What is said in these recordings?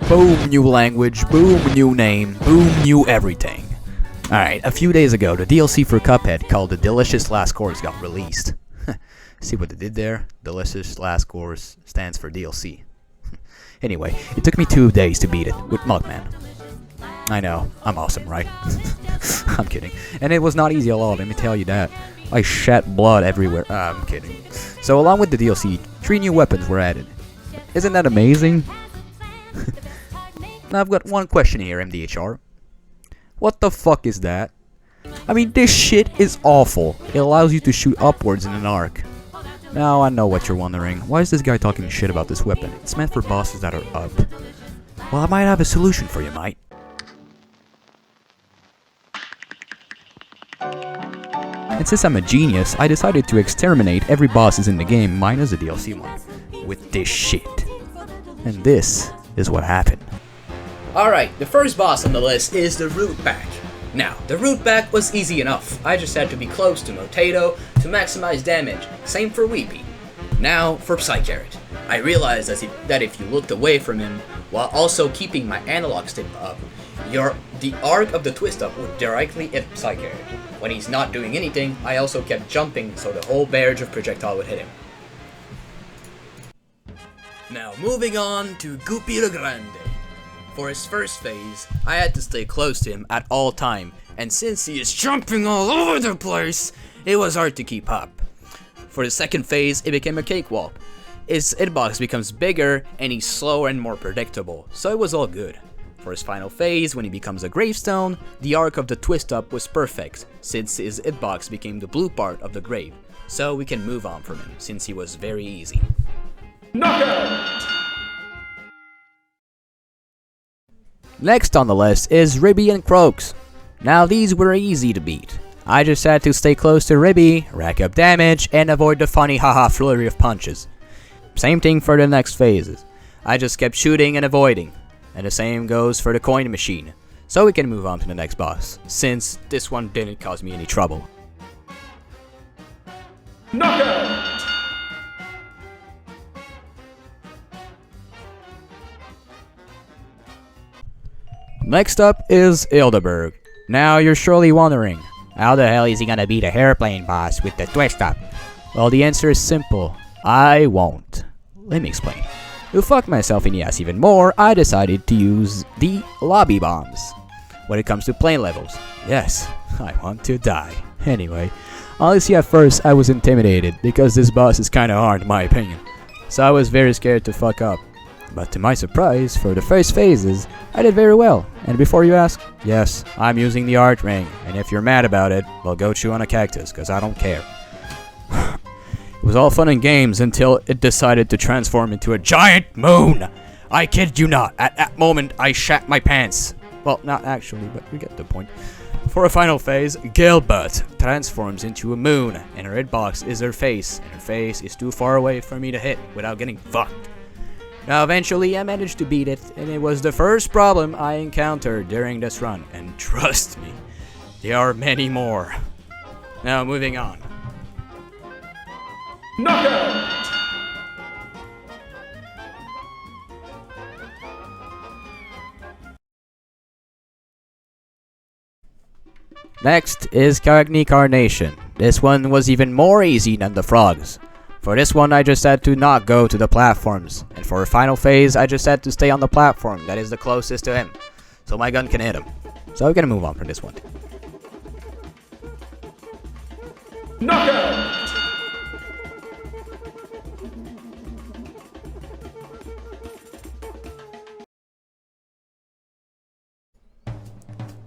Boom, new language, boom, new name, boom, new everything. Alright, a few days ago, the DLC for Cuphead called The Delicious Last Course got released. See what they did there? Delicious Last Course stands for DLC. Anyway, it took me 2 days to beat it with Mugman. I know, I'm awesome, right? I'm kidding. And it was not easy at all, let me tell you that. I shat blood everywhere. I'm kidding. So along with the DLC, 3 new weapons were added. Isn't that amazing? Now I've got one question here, MDHR. What the fuck is that? I mean, this shit is awful. It allows you to shoot upwards in an arc. Now I know what you're wondering. Why is this guy talking shit about this weapon? It's meant for bosses that are up. Well, I might have a solution for you, mate. And since I'm a genius, I decided to exterminate every bosses in the game minus the DLC one. With this shit. And this is what happened. Alright, the first boss on the list is the Root Pack. Now, the Root Pack was easy enough. I just had to be close to Motato to maximize damage. Same for Weepy. Now, for Psycarrot. I realized that if you looked away from him, while also keeping my analog stick up, the arc of the twist up would directly hit Psycarrot. When he's not doing anything, I also kept jumping so the whole barrage of projectile would hit him. Now, moving on to Guppy Grande. For his first phase, I had to stay close to him at all time, and since he is jumping all over the place, it was hard to keep up. For the second phase, it became a cakewalk. His hitbox becomes bigger, and he's slower and more predictable, so it was all good. For his final phase, when he becomes a gravestone, the arc of the twist up was perfect, since his hitbox became the blue part of the grave, so we can move on from him, since he was very easy. Knockout! Next on the list is Ribby and Croaks. Now these were easy to beat. I just had to stay close to Ribby, rack up damage, and avoid the funny haha flurry of punches. Same thing for the next phases. I just kept shooting and avoiding. And the same goes for the coin machine. So we can move on to the next boss, since this one didn't cause me any trouble. Knockout! Next up is Hildeberg. Now you're surely wondering, how the hell is he gonna beat a airplane boss with the twist up? Well, the answer is simple. I won't. Let me explain. To fuck myself in the ass even more, I decided to use the lobby bombs. When it comes to plane levels, yes, I want to die. Anyway, honestly at first I was intimidated because this boss is kinda hard in my opinion. So I was very scared to fuck up. But to my surprise, for the first phases, I did very well. And before you ask, yes, I'm using the art ring, and if you're mad about it, well go chew on a cactus, cause I don't care. It was all fun and games until it decided to transform into a giant moon! I kid you not, at that moment I shat my pants. Well, not actually, but you get the point. For a final phase, Gilbert transforms into a moon, and her hitbox is her face, and her face is too far away for me to hit without getting fucked. Now eventually I managed to beat it, and it was the first problem I encountered during this run, and trust me, there are many more. Now moving on. Knockout! Next is Cagni Carnation. This one was even more easy than the frogs. For this one I just had to not go to the platforms, and for a final phase I just had to stay on the platform that is the closest to him, so my gun can hit him. So we're gonna move on from this one. Knockout!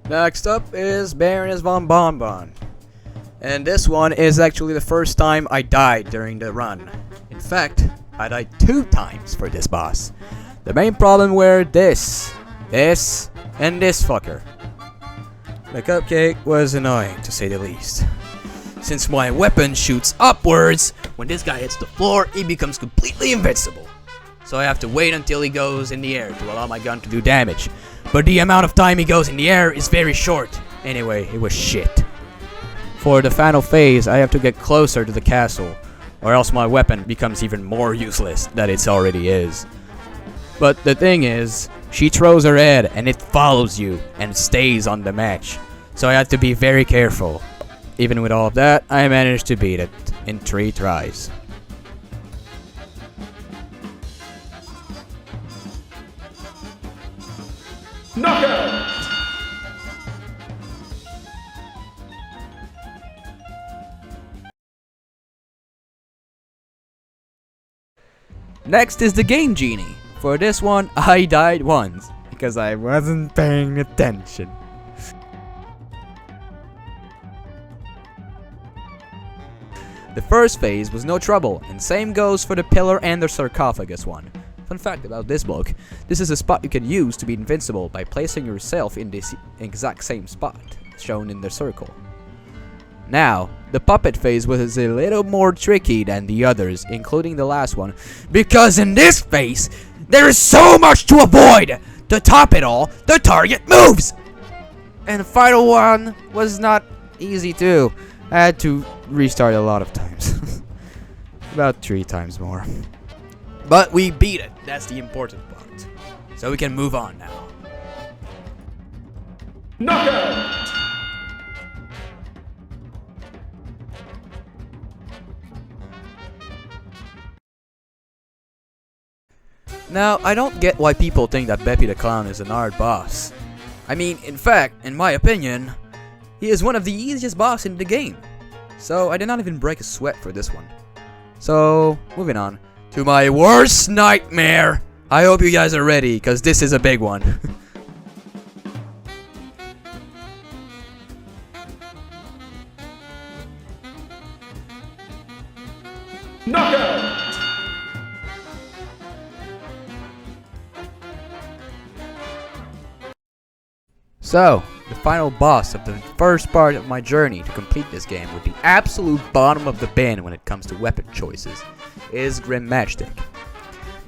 Next up is Baroness von Bonbon. And this one is actually the first time I died during the run. In fact, I died 2 times for this boss. The main problem were this, and this fucker. The cupcake was annoying to say the least. Since my weapon shoots upwards, when this guy hits the floor, he becomes completely invincible. So I have to wait until he goes in the air to allow my gun to do damage. But the amount of time he goes in the air is very short. Anyway, it was shit. For the final phase, I have to get closer to the castle, or else my weapon becomes even more useless than it already is. But the thing is, she throws her head and it follows you and stays on the match. So I had to be very careful. Even with all of that, I managed to beat it in 3 tries. Knockout! Next is the Game Genie. For this one, I died once because I wasn't paying attention. The first phase was no trouble, and same goes for the pillar and the sarcophagus one. Fun fact about this block, this is a spot you can use to be invincible by placing yourself in this exact same spot, shown in the circle. Now, the puppet phase was a little more tricky than the others, including the last one, because in this phase, there is so much to avoid! To top it all, the target moves! And the final one was not easy too. I had to restart a lot of times. About 3 times more. But we beat it, that's the important part. So we can move on now. Knockout! Now, I don't get why people think that Beppy the Clown is an hard boss. I mean, in fact, in my opinion, he is one of the easiest boss in the game. So, I did not even break a sweat for this one. So, moving on to my worst nightmare. I hope you guys are ready, because this is a big one. Knockout! So, the final boss of the first part of my journey to complete this game with the absolute bottom of the bin when it comes to weapon choices is Grim Matchstick.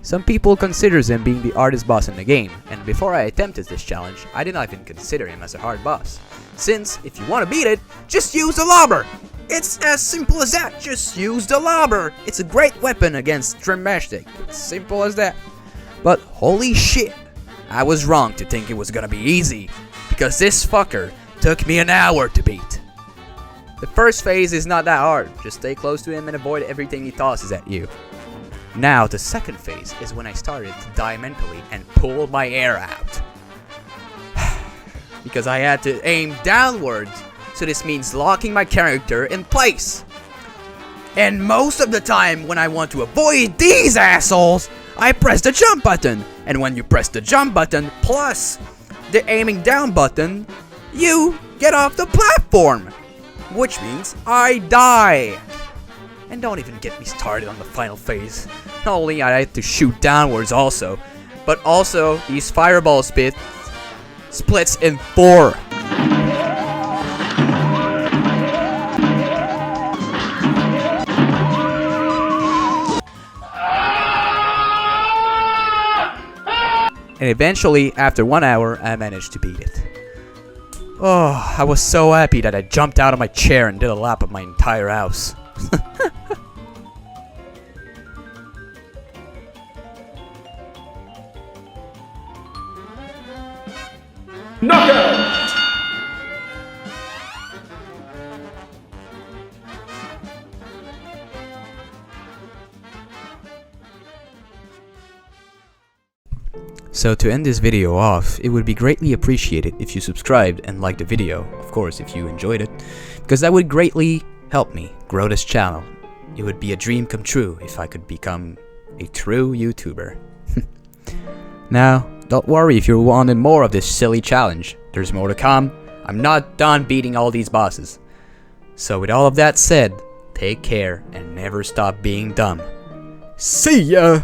Some people consider him being the hardest boss in the game, and before I attempted this challenge, I did not even consider him as a hard boss. Since, if you want to beat it, just use the lobber! It's as simple as that, just use the lobber! It's a great weapon against Grim Matchstick, it's simple as that. But holy shit, I was wrong to think it was gonna be easy, because this fucker took me an hour to beat. The first phase is not that hard, just stay close to him and avoid everything he tosses at you. Now the second phase is when I started to die mentally and pull my air out. Because I had to aim downwards, so this means locking my character in place. And most of the time when I want to avoid these assholes, I press the jump button. And when you press the jump button plus the aiming down button, you get off the platform, which means I die. And don't even get me started on the final phase. Not only I had to shoot downwards also, but also these fireball splits in 4. And eventually, after 1 hour, I managed to beat it. Oh, I was so happy that I jumped out of my chair and did a lap of my entire house. Knockout! So to end this video off, it would be greatly appreciated if you subscribed and liked the video, of course if you enjoyed it, because that would greatly help me grow this channel. It would be a dream come true if I could become a true YouTuber. Now, don't worry if you wanted more of this silly challenge. There's more to come. I'm not done beating all these bosses. So with all of that said, take care and never stop being dumb. See ya!